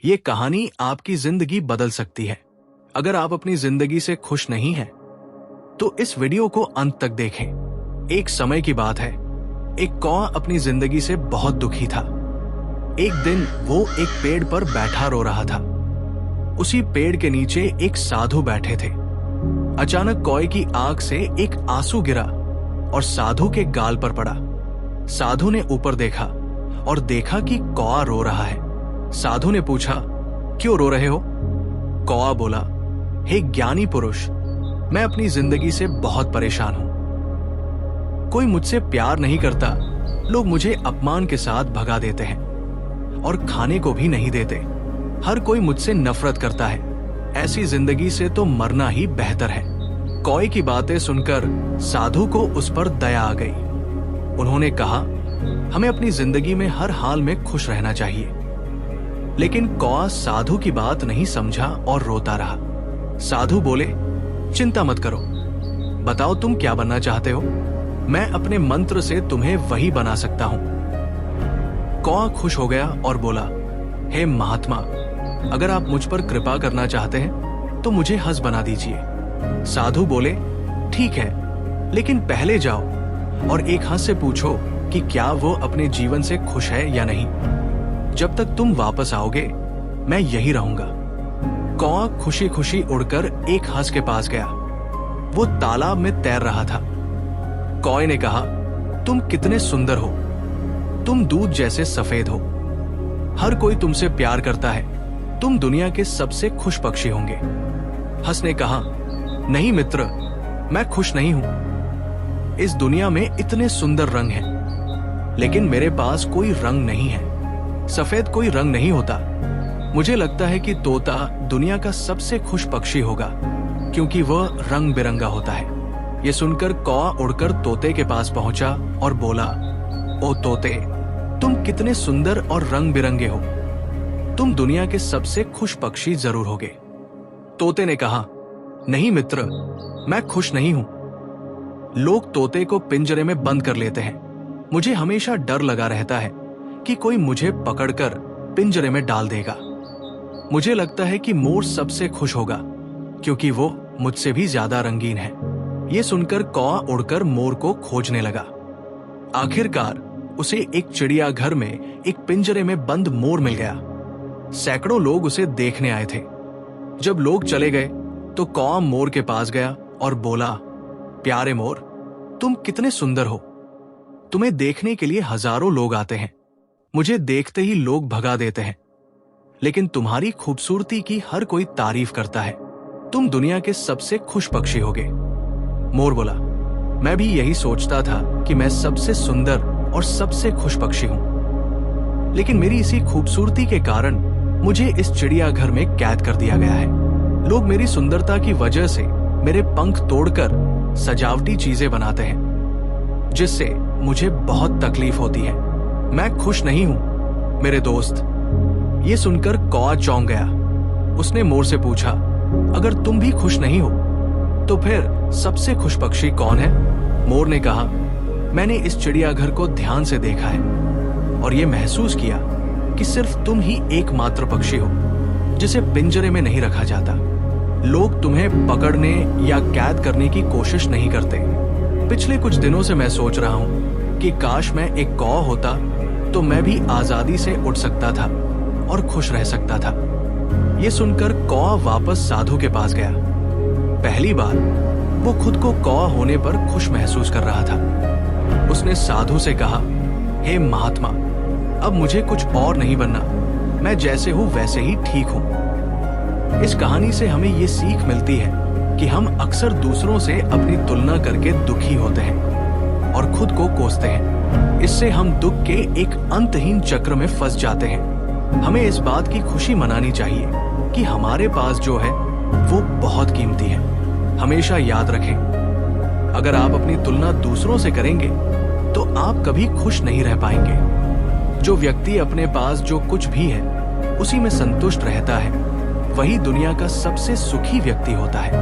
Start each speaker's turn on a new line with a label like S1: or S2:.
S1: ये कहानी आपकी जिंदगी बदल सकती है। अगर आप अपनी जिंदगी से खुश नहीं हैं, तो इस वीडियो को अंत तक देखें। एक समय की बात है, एक कौआ अपनी जिंदगी से बहुत दुखी था। एक दिन वो एक पेड़ पर बैठा रो रहा था। उसी पेड़ के नीचे एक साधु बैठे थे। अचानक कौए की आंख से एक आंसू गिरा और साधु के गाल पर पड़ा। साधु ने ऊपर देखा और देखा कि कौआ रो रहा है। साधु ने पूछा, क्यों रो रहे हो? कौआ बोला, हे ज्ञानी पुरुष, मैं अपनी जिंदगी से बहुत परेशान हूं। कोई मुझसे प्यार नहीं करता, लोग मुझे अपमान के साथ भगा देते हैं और खाने को भी नहीं देते। हर कोई मुझसे नफरत करता है। ऐसी जिंदगी से तो मरना ही बेहतर है। कौए की बातें सुनकर साधु को उस पर दया आ गई। उन्होंने कहा, हमें अपनी जिंदगी में हर हाल में खुश रहना चाहिए। लेकिन कौआ साधु की बात नहीं समझा और रोता रहा। साधु बोले, चिंता मत करो, बताओ तुम क्या बनना चाहते हो? मैं अपने मंत्र से तुम्हें वही बना सकता हूं। कौआ खुश हो गया और बोला, हे महात्मा, अगर आप मुझ पर कृपा करना चाहते हैं तो मुझे हंस बना दीजिए। साधु बोले, ठीक है, लेकिन पहले जाओ और एक हंस से पूछो कि क्या वो अपने जीवन से खुश है या नहीं। जब तक तुम वापस आओगे, मैं यही रहूंगा। कौआ खुशी खुशी उड़कर एक हंस के पास गया। वो तालाब में तैर रहा था। कौए ने कहा, तुम कितने सुंदर हो, तुम दूध जैसे सफेद हो, हर कोई तुमसे प्यार करता है, तुम दुनिया के सबसे खुश पक्षी होंगे। हंस ने कहा, नहीं मित्र, मैं खुश नहीं हूं। इस दुनिया में इतने सुंदर रंग हैं, लेकिन मेरे पास कोई रंग नहीं है। सफेद कोई रंग नहीं होता। मुझे लगता है कि तोता दुनिया का सबसे खुश पक्षी होगा, क्योंकि वह रंग बिरंगा होता है। यह सुनकर कौआ उड़कर तोते के पास पहुंचा और बोला, ओ तोते, तुम कितने सुंदर और रंग बिरंगे हो, तुम दुनिया के सबसे खुश पक्षी जरूर होगे। तोते ने कहा, नहीं मित्र, मैं खुश नहीं हूं। लोग तोते को पिंजरे में बंद कर लेते हैं। मुझे हमेशा डर लगा रहता है कि कोई मुझे पकड़कर पिंजरे में डाल देगा। मुझे लगता है कि मोर सबसे खुश होगा, क्योंकि वो मुझसे भी ज्यादा रंगीन है। ये सुनकर कौआ उड़कर मोर को खोजने लगा। आखिरकार उसे एक चिड़ियाघर में एक पिंजरे में बंद मोर मिल गया। सैकड़ों लोग उसे देखने आए थे। जब लोग चले गए तो कौआ मोर के पास गया और बोला, प्यारे मोर, तुम कितने सुंदर हो, तुम्हें देखने के लिए हजारों लोग आते हैं। मुझे देखते ही लोग भगा देते हैं, लेकिन तुम्हारी खूबसूरती की हर कोई तारीफ करता है। तुम दुनिया के सबसे खुश पक्षी होगे। मोर बोला, मैं भी यही सोचता था कि मैं सबसे सुंदर और सबसे खुश पक्षी हूं, लेकिन मेरी इसी खूबसूरती के कारण मुझे इस चिड़ियाघर में कैद कर दिया गया है। लोग मेरी सुंदरता की वजह से मेरे पंख तोड़कर सजावटी चीजें बनाते हैं, जिससे मुझे बहुत तकलीफ होती है। मैं खुश नहीं हूं मेरे दोस्त। ये सुनकर कौआ चौंक गया। उसने मोर से पूछा, अगर तुम भी खुश नहीं हो तो फिर सबसे खुश पक्षी कौन है? मोर ने कहा, मैंने इस चिड़ियाघर को ध्यान से देखा है और ये महसूस किया कि सिर्फ तुम ही एकमात्र पक्षी हो जिसे पिंजरे में नहीं रखा जाता। लोग तुम्हें पकड़ने या कैद करने की कोशिश नहीं करते। पिछले कुछ दिनों से मैं सोच रहा हूं कि काश मैं एक कौआ होता तो मैं भी आजादी से उड़ सकता था और खुश रह सकता था। ये सुनकर कौआ वापस साधु के पास गया। पहली बार वो खुद को कौआ होने पर खुश महसूस कर रहा था। उसने साधु से कहा, हे महात्मा, अब मुझे कुछ और नहीं बनना, मैं जैसे हूं वैसे ही ठीक हूं। इस कहानी से हमें ये सीख मिलती है कि हम अक्सर दूसरों से अपनी तुलना करके दुखी होते हैं और खुद को कोसते हैं। इससे हम दुख के एक अंतहीन चक्र में फंस जाते हैं। हमें इस बात की खुशी मनानी चाहिए कि हमारे पास जो है वो बहुत कीमती है। हमेशा याद रखें, अगर आप अपनी तुलना दूसरों से करेंगे तो आप कभी खुश नहीं रह पाएंगे। जो व्यक्ति अपने पास जो कुछ भी है उसी में संतुष्ट रहता है, वही दुनिया का सबसे सुखी व्यक्ति होता है।